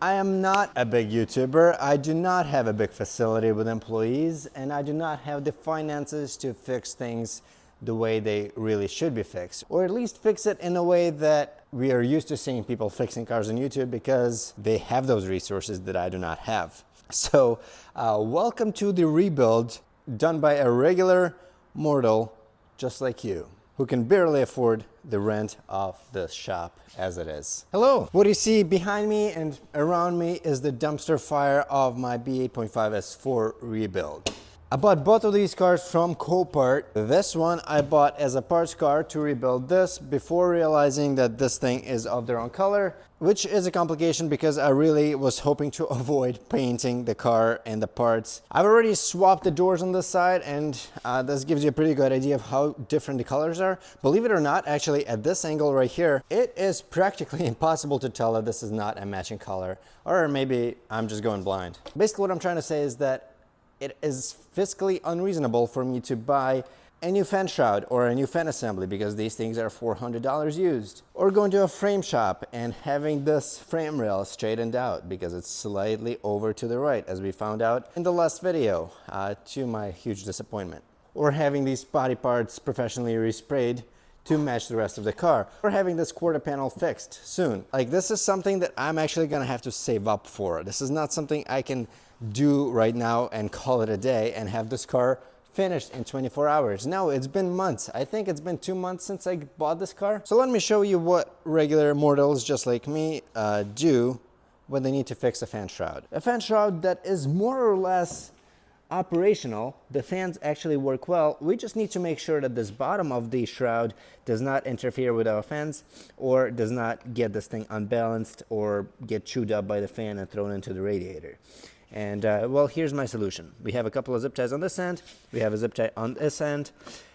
I am not a big YouTuber. I do not have a big facility with employees, and I do not have the finances to fix things the way they really should be fixed, or at least fix it in a way that we are used to seeing people fixing cars on YouTube because they have those resources that I do not have. So welcome to the rebuild done by a regular mortal just like you, who can barely afford the rent of the shop as it is. Hello! What you see behind me and around me is the dumpster fire of my B8.5 S4 rebuild. I bought both of these cars from Copart. This one I bought as a parts car to rebuild this before realizing that this thing is of their own color, which is a complication because I really was hoping to avoid painting the car and the parts. I've already swapped the doors on this side, and this gives you a pretty good idea of how different the colors are. Believe it or not, actually at this angle right here, it is practically impossible to tell that this is not a matching color, or maybe I'm just going blind. Basically what I'm trying to say is that it is fiscally unreasonable for me to buy a new fan shroud or a new fan assembly because these things are $400 used, or going to a frame shop and having this frame rail straightened out because it's slightly over to the right, as we found out in the last video, to my huge disappointment, or having these body parts professionally resprayed to match the rest of the car, or having this quarter panel fixed soon. Like, this is something that I'm actually gonna have to save up for. This is not something I can do right now and call it a day and have this car finished in 24 hours. No, it's been months. I think it's been 2 months since I bought this car. So let me show you what regular mortals just like me do when they need to fix a fan shroud. A fan shroud that is more or less operational. The fans actually work well. We just need to make sure that this bottom of the shroud does not interfere with our fans, or does not get this thing unbalanced or get chewed up by the fan and thrown into the radiator. And well, here's my solution. We have a couple of zip ties on this end, we have a zip tie on this end,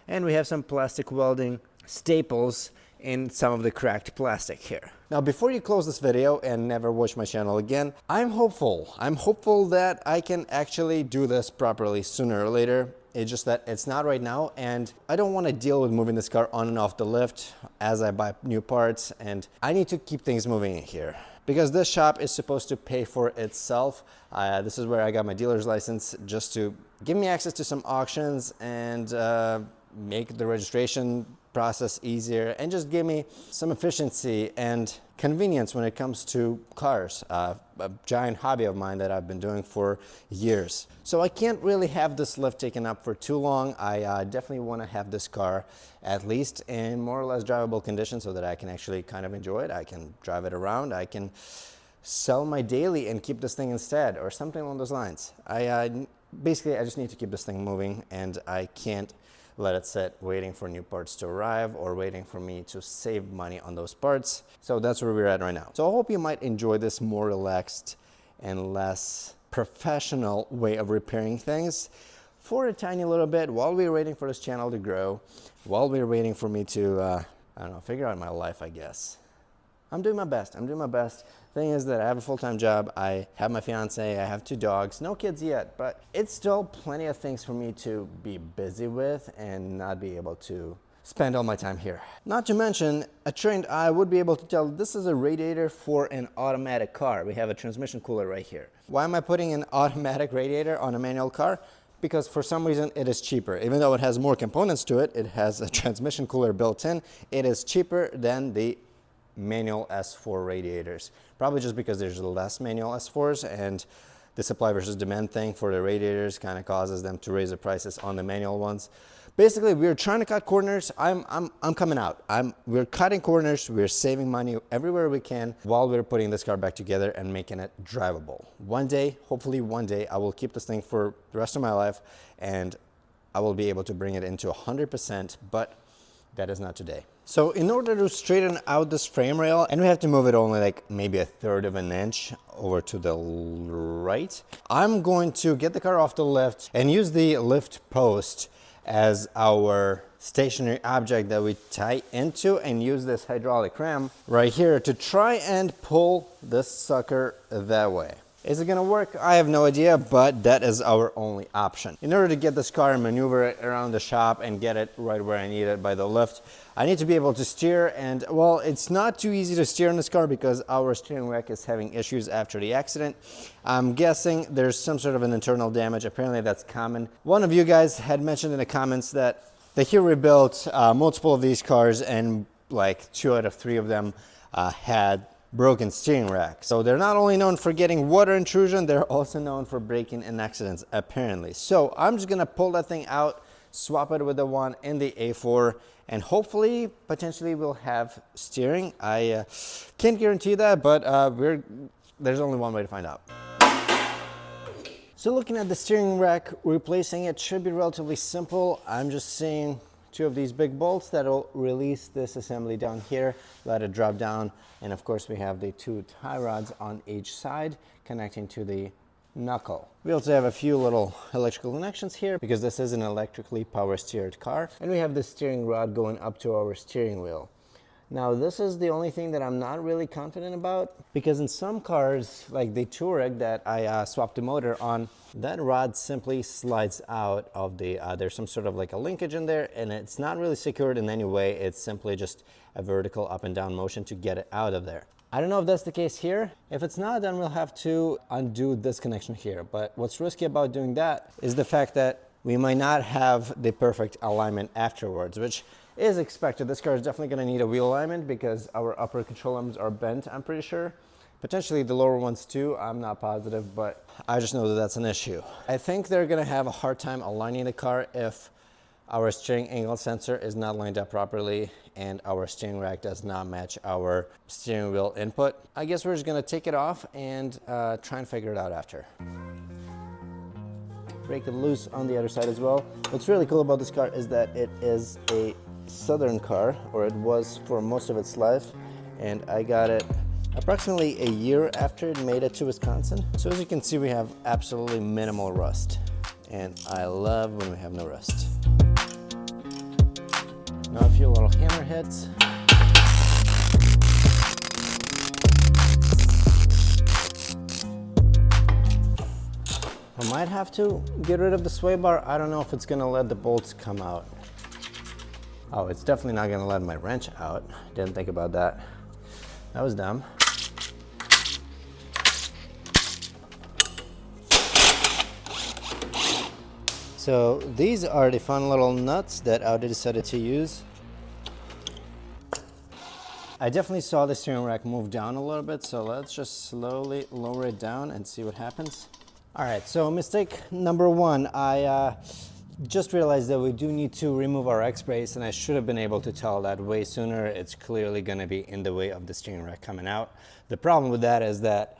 and we have some plastic welding staples in some of the cracked plastic here. Now, before you close this video and never watch my channel again, I'm hopeful. I'm hopeful that I can actually do this properly sooner or later. It's just that it's not right now, and I don't want to deal with moving this car on and off the lift as I buy new parts, and I need to keep things moving in here, because this shop is supposed to pay for itself. This is where I got my dealer's license, just to give me access to some auctions and make the registration process easier, and just give me some efficiency and convenience when it comes to cars, a giant hobby of mine that I've been doing for years. So I can't really have this lift taken up for too long. I definitely want to have this car at least in more or less drivable condition so that I can actually kind of enjoy it. I can drive it around, I can sell my daily and keep this thing instead, or something along those lines. Basically, I just need to keep this thing moving, and I can't let it sit waiting for new parts to arrive or waiting for me to save money on those parts. So that's where we're at right now. So I hope you might enjoy this more relaxed and less professional way of repairing things for a tiny little bit, while we're waiting for this channel to grow, while we're waiting for me to, I don't know, figure out my life, I guess. I'm doing my best. I'm doing my best. Thing is that I have a full-time job, I have my fiance, I have 2 dogs, no kids yet, but it's still plenty of things for me to be busy with and not be able to spend all my time here. Not to mention, a trained eye would be able to tell this is a radiator for an automatic car. We have a transmission cooler right here. Why am I putting an automatic radiator on a manual car? Because for some reason it is cheaper. Even though it has more components to it, it has a transmission cooler built in, it is cheaper than the manual S4 radiators. Probably just because there's less manual S4s, and the supply versus demand thing for the radiators kind of causes them to raise the prices on the manual ones. Basically, we're trying to cut corners. I'm coming out. We're cutting corners. We're saving money everywhere we can while we're putting this car back together and making it drivable. One day, hopefully one day, I will keep this thing for the rest of my life, and I will be able to bring it into 100%, but that is not today. So in order to straighten out this frame rail, and we have to move it only like maybe 1/3 of an inch over to the right, I'm going to get the car off the lift and use the lift post as our stationary object that we tie into, and use this hydraulic ram right here to try and pull this sucker that way. Is it gonna work? I have no idea, but that is our only option. In order to get this car and maneuver it around the shop and get it right where I need it by the lift, I need to be able to steer, and well, it's not too easy to steer in this car because our steering rack is having issues after the accident. I'm guessing there's some sort of an internal damage. Apparently that's common. One of you guys had mentioned in the comments that they here rebuilt multiple of these cars, and like 2 out of 3 of them had broken steering rack. So they're not only known for getting water intrusion, they're also known for breaking in accidents, apparently. So I'm just gonna pull that thing out, swap it with the one in the A4, and hopefully, potentially we'll have steering. I can't guarantee that, but there's only one way to find out. So looking at the steering rack, replacing it should be relatively simple. I'm just seeing 2 of these big bolts that'll release this assembly down here, let it drop down, and of course we have the 2 tie rods on each side connecting to the knuckle. We also have a few little electrical connections here because this is an electrically power steered car, and we have the steering rod going up to our steering wheel. Now this is the only thing that I'm not really confident about, because in some cars like the Touareg that I swapped the motor on, that rod simply slides out of the, there's some sort of like a linkage in there, and it's not really secured in any way. It's simply just a vertical up and down motion to get it out of there. I don't know if that's the case here. If it's not, then we'll have to undo this connection here. But what's risky about doing that is the fact that we might not have the perfect alignment afterwards, which is expected. This car is definitely going to need a wheel alignment because our upper control arms are bent, I'm pretty sure. Potentially the lower ones too, I'm not positive, but I just know that that's an issue. I think they're going to have a hard time aligning the car if our steering angle sensor is not lined up properly and our steering rack does not match our steering wheel input. I guess we're just going to take it off and try and figure it out after. Break it loose on the other side as well. What's really cool about this car is that it is a Southern car, or it was for most of its life, and I got it approximately a year after it made it to Wisconsin. So as you can see, we have absolutely minimal rust, and I love when we have no rust. Now a few little hammer hits. I might have to get rid of the sway bar. I don't know if it's gonna let the bolts come out. Oh, it's definitely not gonna let my wrench out. Didn't think about that. That was dumb. So these are the fun little nuts that Audi decided to use. I definitely saw the steering rack move down a little bit, so let's just slowly lower it down and see what happens. All right, so mistake number 1, I just realized that we do need to remove our X-brace, and I should have been able to tell that way sooner. It's clearly gonna be in the way of the steering rack coming out. The problem with that is that,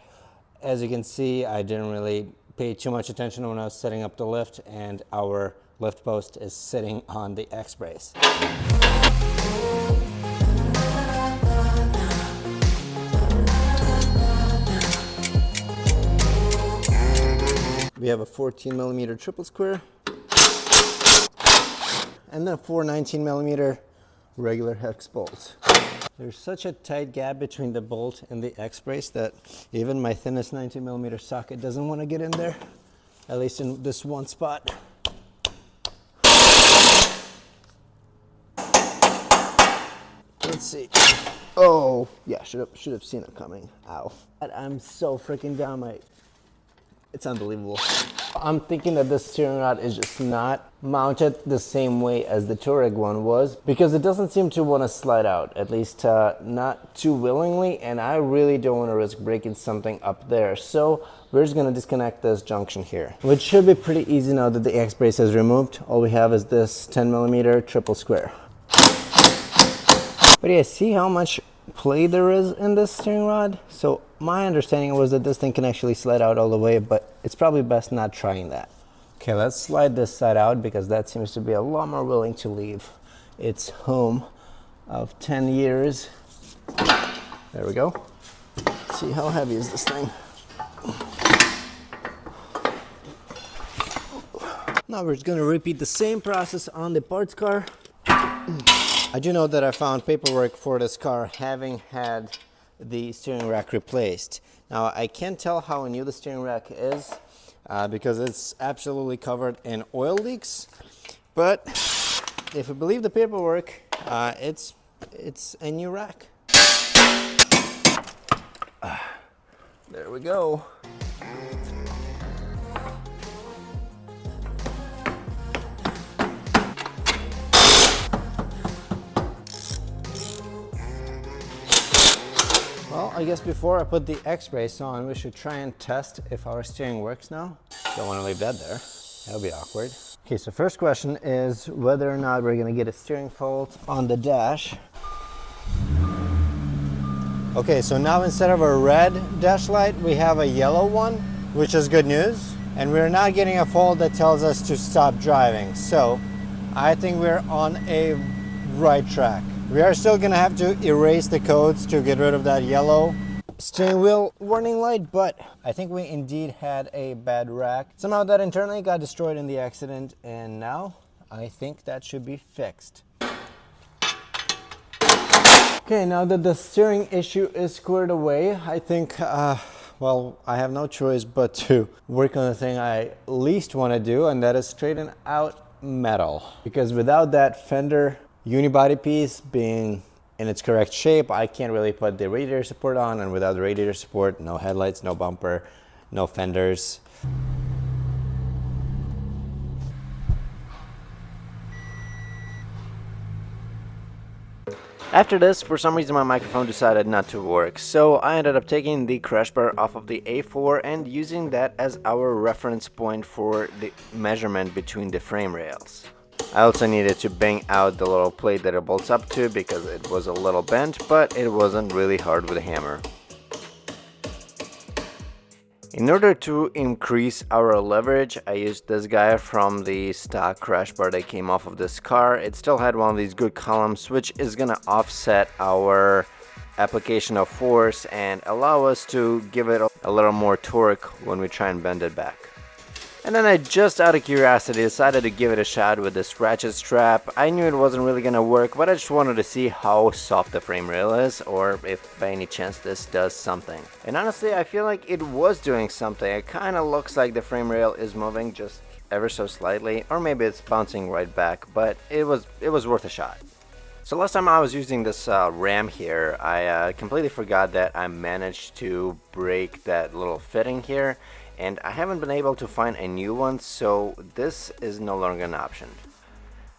as you can see, I didn't really pay too much attention when I was setting up the lift, and our lift post is sitting on the X-brace. We have a 14mm triple square, and then 4 19mm regular hex bolts. There's such a tight gap between the bolt and the X-brace that even my thinnest 19mm socket doesn't want to get in there, at least in this one spot. Let's see. Oh, yeah, should have seen it coming. Ow. I'm so freaking dumb. It's unbelievable. I'm thinking that this steering rod is just not mounted the same way as the Touareg one was, because it doesn't seem to want to slide out, at least not too willingly, and I really don't want to risk breaking something up there. So we're just going to disconnect this junction here, which should be pretty easy now that the X-brace is removed. All we have is this 10mm triple square. But yeah, see how much play there is in this steering rod? So my understanding was that this thing can actually slide out all the way, but it's probably best not trying that. Okay, let's slide this side out because that seems to be a lot more willing to leave its home of 10 years. There we go. Let's see, how heavy is this thing? Now we're just gonna repeat the same process on the parts car. I do know that I found paperwork for this car having had the steering rack replaced. Now I can't tell how new the steering rack is because it's absolutely covered in oil leaks, but if you believe the paperwork, it's a new rack. There we go. Well, I guess before I put the X-rays on, we should try and test if our steering works now. Don't want to leave that there. That'll be awkward. Okay, so first question is whether or not we're gonna get a steering fault on the dash. Okay, so now instead of a red dash light, we have a yellow one, which is good news. And we're not getting a fault that tells us to stop driving. So I think we're on a right track. We are still gonna have to erase the codes to get rid of that yellow steering wheel warning light, but I think we indeed had a bad rack. Somehow that internally got destroyed in the accident, and now I think that should be fixed. Okay, now that the steering issue is squared away, I think, well, I have no choice but to work on the thing I least want to do, and that is straighten out metal. Because without that fender unibody piece being in its correct shape, I can't really put the radiator support on, and without the radiator support, no headlights, no bumper, no fenders. After this, for some reason my microphone decided not to work, so I ended up taking the crash bar off of the A4 and using that as our reference point for the measurement between the frame rails. I also needed to bang out the little plate that it bolts up to because it was a little bent, but it wasn't really hard with a hammer. In order to increase our leverage, I used this guy from the stock crash bar that came off of this car. It still had one of these good columns, which is gonna offset our application of force and allow us to give it a little more torque when we try and bend it back. And then I just out of curiosity decided to give it a shot with this ratchet strap. I knew it wasn't really gonna work, but I just wanted to see how soft the frame rail is, or if by any chance this does something. And honestly, I feel like it was doing something. It kind of looks like the frame rail is moving just ever so slightly, or maybe it's bouncing right back, but it was worth a shot. So last time I was using this ram here, I completely forgot that I managed to break that little fitting here, and I haven't been able to find a new one, so this is no longer an option.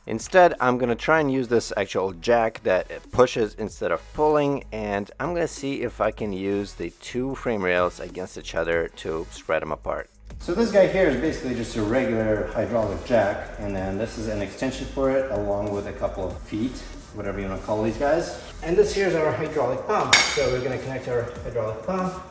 Instead, I'm gonna try and use this actual jack that pushes instead of pulling, and I'm gonna see if I can use the two frame rails against each other to spread them apart. So this guy here is basically just a regular hydraulic jack, and then this is an extension for it along with a couple of feet, whatever you want to call these guys. And this here is our hydraulic pump. So we're gonna connect our hydraulic pump.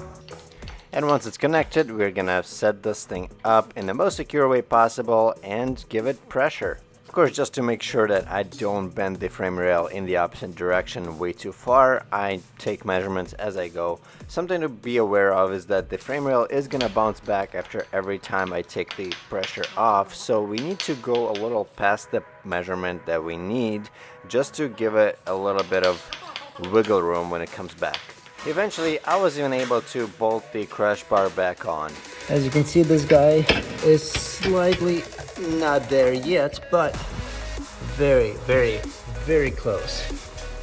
And once it's connected, we're gonna set this thing up in the most secure way possible and give it pressure. Of course, just to make sure that I don't bend the frame rail in the opposite direction way too far, I take measurements as I go. Something to be aware of is that the frame rail is gonna bounce back after every time I take the pressure off, so we need to go a little past the measurement that we need just to give it a little bit of wiggle room when it comes back. Eventually, I was even able to bolt the crash bar back on. As you can see, this guy is slightly not there yet, but very, very, very close.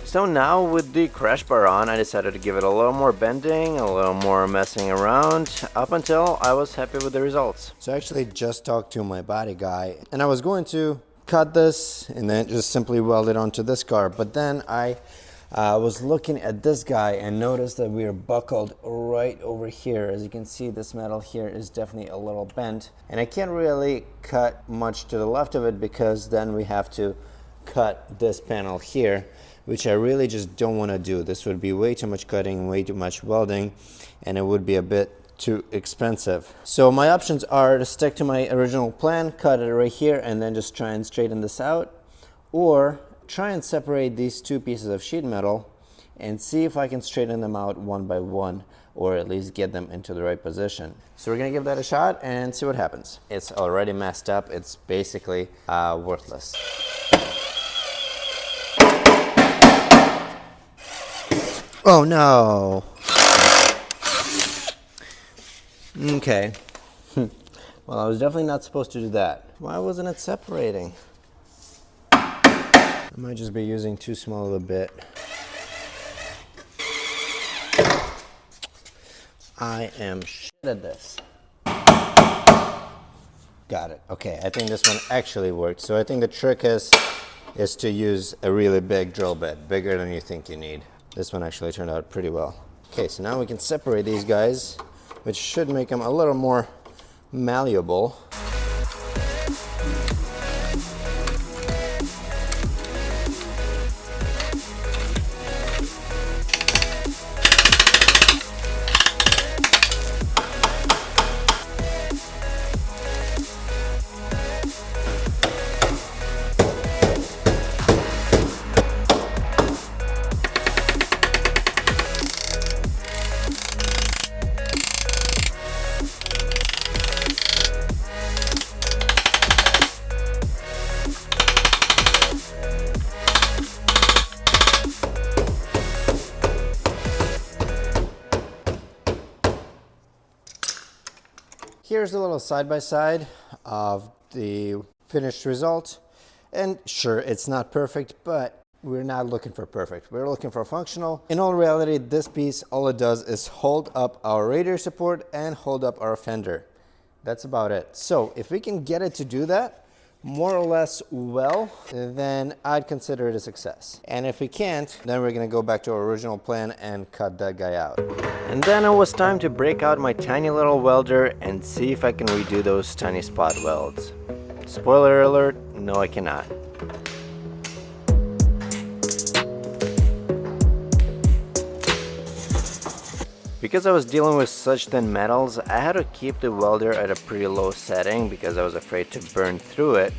So now with the crash bar on, I decided to give it a little more bending, a little more messing around, up until I was happy with the results. So I actually just talked to my body guy, and I was going to cut this and then just simply weld it onto this car, but then I was looking at this guy and noticed that we are buckled right over here. As you can see, this metal here is definitely a little bent, and I can't really cut much to the left of it because then we have to cut this panel here, which I really just don't want to do. This would be way too much cutting, way too much welding, and it would be a bit too expensive. So my options are to stick to my original plan, cut it right here, and then just try and straighten this out, or try and separate these two pieces of sheet metal and see if I can straighten them out one by one, or at least get them into the right position. So we're gonna give that a shot and see what happens. It's already messed up. It's basically worthless. Oh no. Okay. Well, I was definitely not supposed to do that. Why wasn't it separating? I might just be using too small of a bit. I am shit at this. Got it. Okay, I think this one actually worked. So I think the trick is to use a really big drill bit, bigger than you think you need. This one actually turned out pretty well. Okay, so now we can separate these guys, which should make them a little more malleable. Here's a little side-by-side of the finished result. And sure, it's not perfect, but we're not looking for perfect. We're looking for functional. In all reality, this piece, all it does is hold up our radiator support and hold up our fender. That's about it. So if we can get it to do that, more or less well, then I'd consider it a success. And if we can't, then we're gonna go back to our original plan and cut that guy out. And then it was time to break out my tiny little welder and see if I can redo those tiny spot welds. Spoiler alert, no I cannot. Because I was dealing with such thin metals, I had to keep the welder at a pretty low setting because I was afraid to burn through it.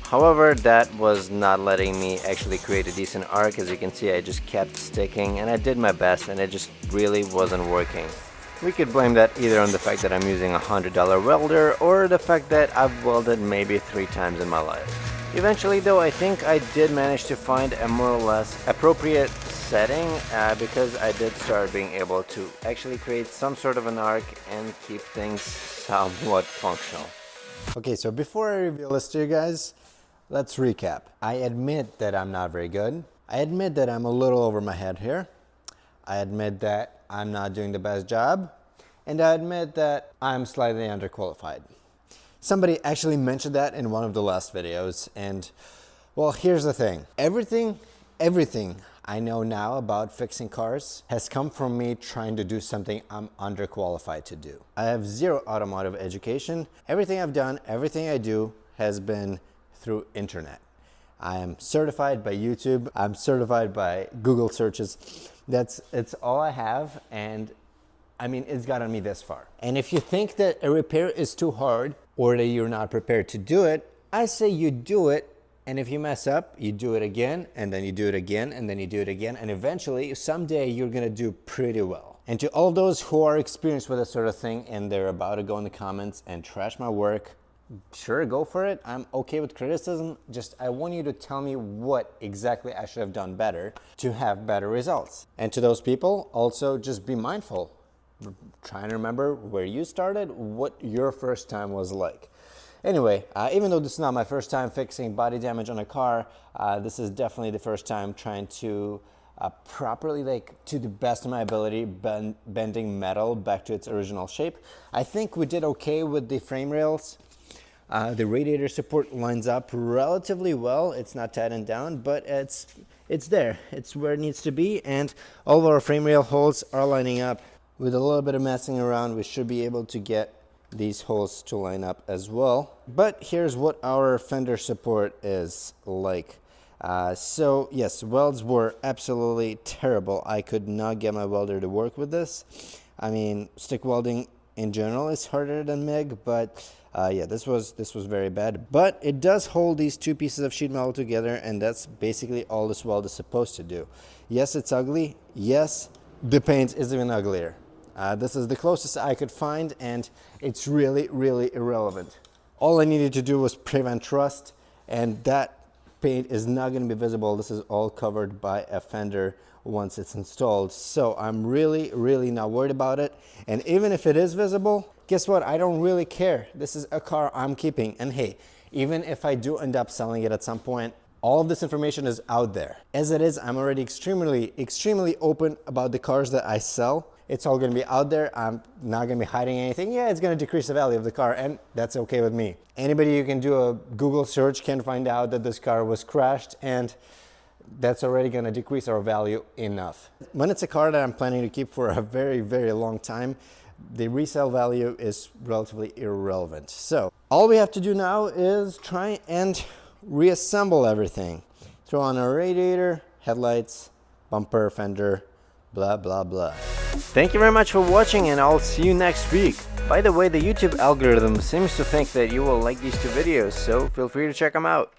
However, that was not letting me actually create a decent arc. As you can see, I just kept sticking and I did my best and it just really wasn't working. We could blame that either on the fact that I'm using a $100 welder or the fact that I've welded maybe 3 times in my life. Eventually though, I think I did manage to find a more or less appropriate setting because I did start being able to actually create some sort of an arc and keep things somewhat functional. Okay, so before I reveal this to you guys, let's recap. I admit that I'm not very good. I admit that I'm a little over my head here. I admit that I'm not doing the best job. And I admit that I'm slightly underqualified. Somebody actually mentioned that in one of the last videos. And well, here's the thing. Everything I know now about fixing cars has come from me trying to do something I'm underqualified to do. I have zero automotive education. Everything I've done, everything I do has been through internet. I am certified by YouTube. I'm certified by Google searches. It's all I have, and I mean, it's gotten me this far. And if you think that a repair is too hard or that you're not prepared to do it, I say you do it, and if you mess up, you do it again, and then you do it again, and then you do it again, and eventually, someday, you're gonna do pretty well. And to all those who are experienced with this sort of thing and they're about to go in the comments and trash my work, sure, go for it. I'm okay with criticism. Just I want you to tell me what exactly I should have done better to have better results. And to those people, also just be mindful. Try and remember where you started, what your first time was like. Anyway, even though this is not my first time fixing body damage on a car, this is definitely the first time trying to properly, like to the best of my ability, bending metal back to its original shape. I think we did okay with the frame rails. The radiator support lines up relatively well. It's not tightened down, but it's there. It's where it needs to be, and all of our frame rail holes are lining up. With a little bit of messing around, we should be able to get these holes to line up as well. But here's what our fender support is like. So yes, welds were absolutely terrible. I could not get my welder to work with this. I mean, stick welding in general is harder than MIG, but yeah, this was very bad. But it does hold these two pieces of sheet metal together, and that's basically all this weld is supposed to do. Yes, it's ugly. Yes, the paint is even uglier. This is the closest I could find, and it's really, really irrelevant. All I needed to do was prevent rust, and that paint is not going to be visible. This is all covered by a fender once it's installed. So I'm really not worried about it. And even if it is visible, guess what? I don't really care. This is a car I'm keeping. And hey, even if I do end up selling it at some point, all of this information is out there. As it is, I'm already extremely open about the cars that I sell. It's all gonna be out there. I'm not gonna be hiding anything. Yeah, it's gonna decrease the value of the car, and that's okay with me. Anybody who can do a Google search can find out that this car was crashed, and that's already gonna decrease our value enough. When it's a car that I'm planning to keep for a very long time, the resale value is relatively irrelevant. So all we have to do now is try and reassemble everything. Throw on a radiator, headlights, bumper, fender, blah blah blah. Thank you very much for watching, and I'll see you next week. By the way, the YouTube algorithm seems to think that you will like these two videos, so feel free to check them out.